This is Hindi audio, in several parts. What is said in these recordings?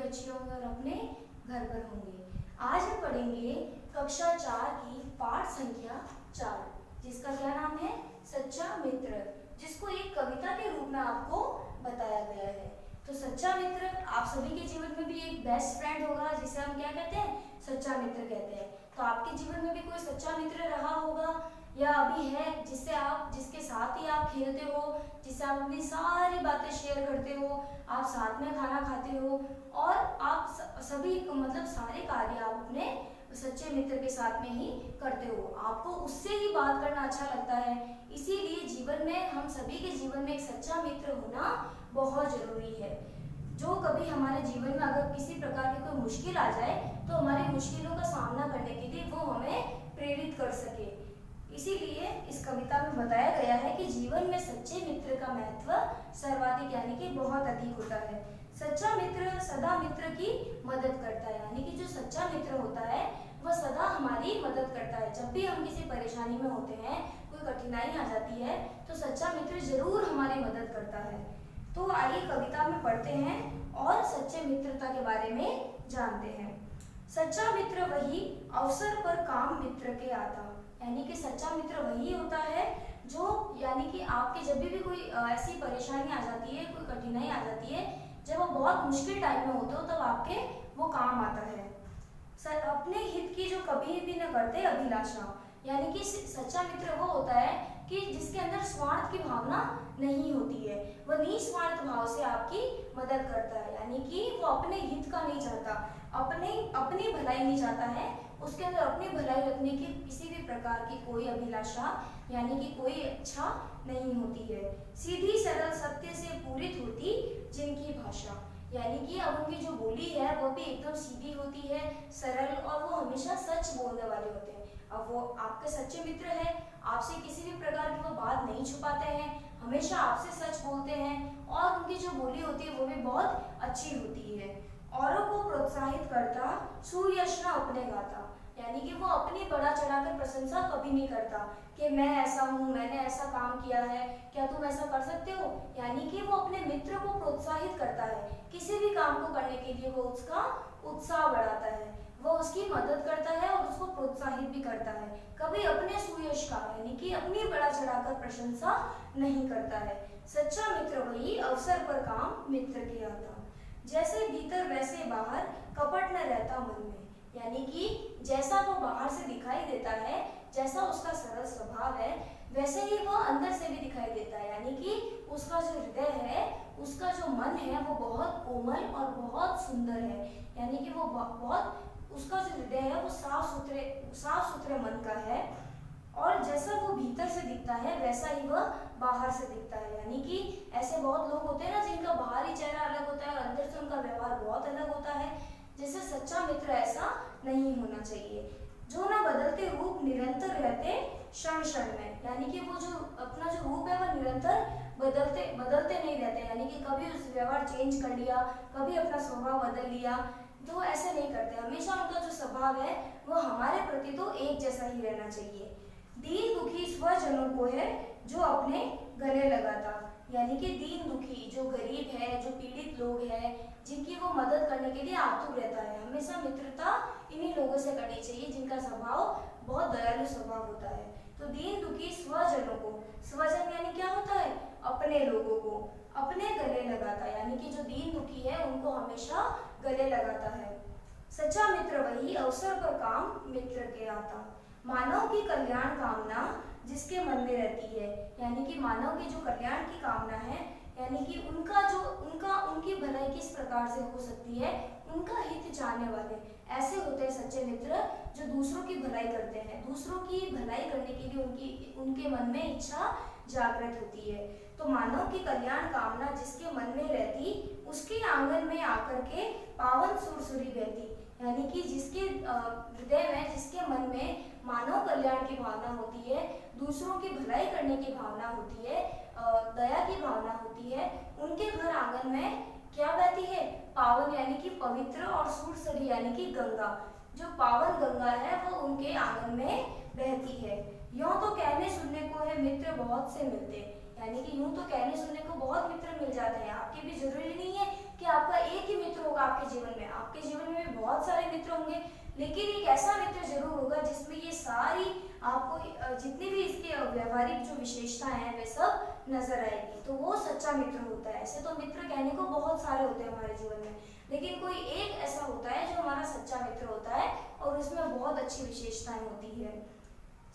बच्चे होंगे और अपने घर पर होंगे। आज हम पढ़ेंगे कक्षा 4 की पाठ संख्या 4, जिसका क्या नाम है, सच्चा मित्र, जिसको एक कविता के रूप में आपको बताया गया है। तो सच्चा मित्र आप सभी के जीवन में भी एक बेस्ट फ्रेंड होगा, जिसे हम क्या कहते हैं, सच्चा मित्र कहते हैं। तो आपके जीवन में भी कोई सच्चा मित्र रहा होगा या अभी है, जिसके साथ ही आप खेलते हो, जिससे आप अपनी सारी बातें शेयर करते हो, आप साथ में खाना खाते हो और आप सभी मतलब सारे कार्य आप अपने सच्चे मित्र के साथ में ही करते हो। आपको उससे ही बात करना अच्छा लगता है। इसीलिए जीवन में हम सभी के जीवन में एक सच्चा मित्र होना बहुत जरूरी है, जो कभी हमारे जीवन में अगर किसी प्रकार की कोई मुश्किल आ जाए तो हमारी मुश्किलों का सामना करने के लिए वो हमें प्रेरित कर सके। इसीलिए इस कविता में बताया गया है कि जीवन में सच्चे मित्र का महत्व सर्वाधिक यानी कि बहुत अधिक होता है। सच्चा मित्र सदा मित्र की मदद करता है, यानी कि जो सच्चा मित्र होता है वह सदा हमारी मदद करता है। जब भी हम किसी परेशानी में होते हैं, कोई कठिनाई आ जाती है, तो सच्चा मित्र जरूर हमारी मदद करता है। तो आइए कविता में पढ़ते हैं और सच्चे मित्रता के बारे में जानते हैं। सच्चा मित्र वही अवसर पर काम मित्र के आता, यानी कि सच्चा मित्र वही होता है जो, यानी कि आपके जब भी कोई ऐसी परेशानी आ जाती है, कोई कठिनाई आ जाती है, जब आप बहुत मुश्किल टाइम में होते हो, तब आपके वो काम आता है। अपने हित की जो कभी भी न करते अभिलाषा, यानी कि सच्चा मित्र वो होता है कि जिसके अंदर स्वार्थ की भावना नहीं होती है, वह निस्वार्थ भाव से आपकी मदद करता है, यानी कि वो अपने हित का नहीं चाहता, अपनी भलाई नहीं चाहता है, उसके अंदर अपनी भलाई रखने की किसी भी प्रकार की कोई अभिलाषा यानी कि कोई इच्छा नहीं होती है। सीधी सरल सत्य से पूरित होती जिनकी भाषा, यानी कि अब उनकी जो बोली है वो भी एकदम सीधी होती है, सरल, और वो हमेशा सच बोलने वाले होते हैं। अब वो आपके सच्चे मित्र हैं, आपसे किसी भी प्रकार की वो बात नहीं छुपाते हैं, हमेशा आपसे सच बोलते हैं और उनकी जो बोली होती है वो भी बहुत अच्छी होती है। औरों को प्रोत्साहित करता, सुयश न अपने गाता, यानी कि वो अपनी बढ़ा चढ़ाकर प्रशंसा कभी नहीं करता कि मैं ऐसा हूँ, मैंने ऐसा काम किया है, क्या तुम ऐसा कर सकते हो, यानी कि वो अपने मित्र को प्रोत्साहित करता है, किसी भी काम को करने के लिए वो उसका उत्साह बढ़ाता है, वो उसकी मदद करता है और उसको प्रोत्साहित भी करता है। कभी अपने सुयश का यानी कि अपनी बढ़ा चढ़ाकर प्रशंसा नहीं करता है। सच्चा मित्र वही अवसर पर काम मित्र के आता, जैसे भीतर वैसे बाहर, कपट न रहता मन में, यानी कि जैसा वो बाहर से दिखाई देता है, जैसा उसका सरल स्वभाव है, वैसे ही वो अंदर से भी दिखाई देता है, यानी कि उसका जो हृदय है, उसका जो मन है वो बहुत कोमल और बहुत सुंदर है, यानी कि वो बहुत, उसका जो हृदय है वो साफ सुथरे मन का है, और जैसा वो भीतर से दिखता है वैसा ही वह बाहर से दिखता है, यानी कि ऐसे बहुत लोग होते हैं ना जिनका बाहरी चेहरा अलग होता है और अंदर से उनका व्यवहार बहुत अलग होता है। जैसे सच्चा मित्र ऐसा नहीं होना चाहिए, जो ना बदलते रूप निरंतर रहते क्षण क्षण में, यानी कि वो जो अपना जो रूप है वह निरंतर बदलते नहीं रहते, यानी कि कभी उस व्यवहार चेंज कर लिया, कभी अपना स्वभाव बदल लिया, तो ऐसे नहीं करते। हमेशा उनका जो स्वभाव है वो हमारे प्रति तो एक जैसा ही रहना चाहिए। दीन दुखी स्वजनों को है जो अपने गले लगाता, यानी कि दीन दुखी जो गरीब है, जो पीड़ित लोग हैं, जिनकी वो मदद करने के लिए आतुर रहता है। हमेशा मित्रता इन्हीं लोगों से करनी चाहिए जिनका स्वभाव बहुत दयालु स्वभाव होता है। तो दीन दुखी स्वजनों को, स्वजन यानी क्या होता है, अपने लोगों को अपने गले लगाता, यानी कि जो दीन दुखी है उनको हमेशा गले लगाता है। सच्चा मित्र वही अवसर पर काम मित्र के आता, मानव की कल्याण कामना जिसके मन में रहती है, यानी कि मानव की जो कल्याण की कामना है, यानी कि उनकी भलाई किस प्रकार से हो सकती है, उनका हित चाहने वाले ऐसे होते हैं सच्चे मित्र, जो दूसरों की भलाई करते हैं, दूसरों की भलाई करने के लिए उनके मन में इच्छा जागृत होती है। तो मानव की कल्याण कामना जिसके मन में रहती, उसके आंगन में आकर के पावन सुरसुरी बहती, यानी कि जिसके हृदय में, जिसके मन में मानव कल्याण की भावना होती है, दूसरों की भलाई करने की भावना होती है, दया की भावना होती है, उनके घर आंगन में क्या बहती है, पावन यानी कि पवित्र, और सुरसरी यानी कि गंगा, जो पावन गंगा है वो उनके आंगन में बहती है। यूं तो कहने सुनने को है मित्र बहुत से मिलते, यानी कि यूं तो कहने सुनने को बहुत मित्र मिल जाते हैं, आपके भी जरूरी नहीं है कि आपका एक ही मित्र होगा आपके जीवन में, आपके जीवन में भी बहुत सारे मित्र होंगे, लेकिन एक ऐसा मित्र जरूर होगा जिसमें ये सारी आपको जितनी भी इसके व्यवहारिक जो विशेषताएं हैं वे सब नजर आएगी, तो वो सच्चा मित्र होता है। ऐसे तो मित्र कहने को बहुत सारे होते हैं हमारे जीवन में, लेकिन कोई एक ऐसा होता है जो हमारा सच्चा मित्र होता है और उसमें बहुत अच्छी विशेषताएं होती है।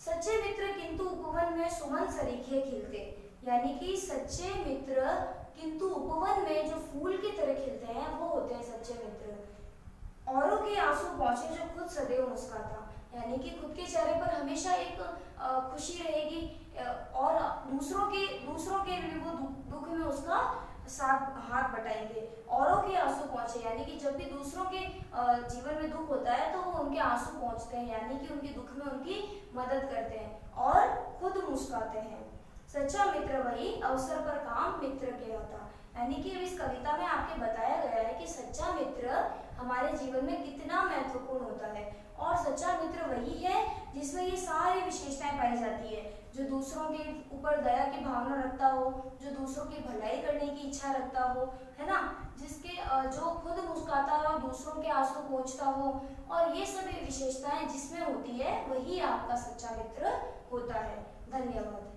सच्चे मित्र किंतु उपवन में सुमन सरीखे खिलते, यानी कि सच्चे मित्र किंतु उपवन में जो फूल की तरह खिलते हैं वो होते हैं सच्चे मित्र। औरों के आंसू पहुंचे जो खुद सदैव मुस्कुराता, यानी कि खुद के चेहरे पर हमेशा एक खुशी रहेगी और दूसरों के लिए वो दुख में उसका साथ हाथ बटाएंगे। औरों के आंसू पहुंचे, यानी कि जब भी दूसरों के जीवन में दुख होता है तो वो उनके आंसू पहुंचते हैं, यानी कि उनके दुख में उनकी मदद करते हैं और खुद मुस्कुराते हैं। सच्चा मित्र वही अवसर पर काम मित्र कहलाता, यानी कि इस कविता में आपके बताया गया है कि सच्चा मित्र हमारे जीवन में कितना महत्वपूर्ण होता है, और सच्चा मित्र वही है जिसमें ये सारी विशेषताएं पाई जाती है, जो दूसरों के ऊपर दया की भावना रखता हो, जो दूसरों की भलाई करने की इच्छा रखता हो, है ना, जिसके जो खुद मुस्कुराता हो, दूसरों के आंसू पोंछता हो, और ये सभी विशेषताएं जिसमें होती है वही आपका सच्चा मित्र होता है। धन्यवाद।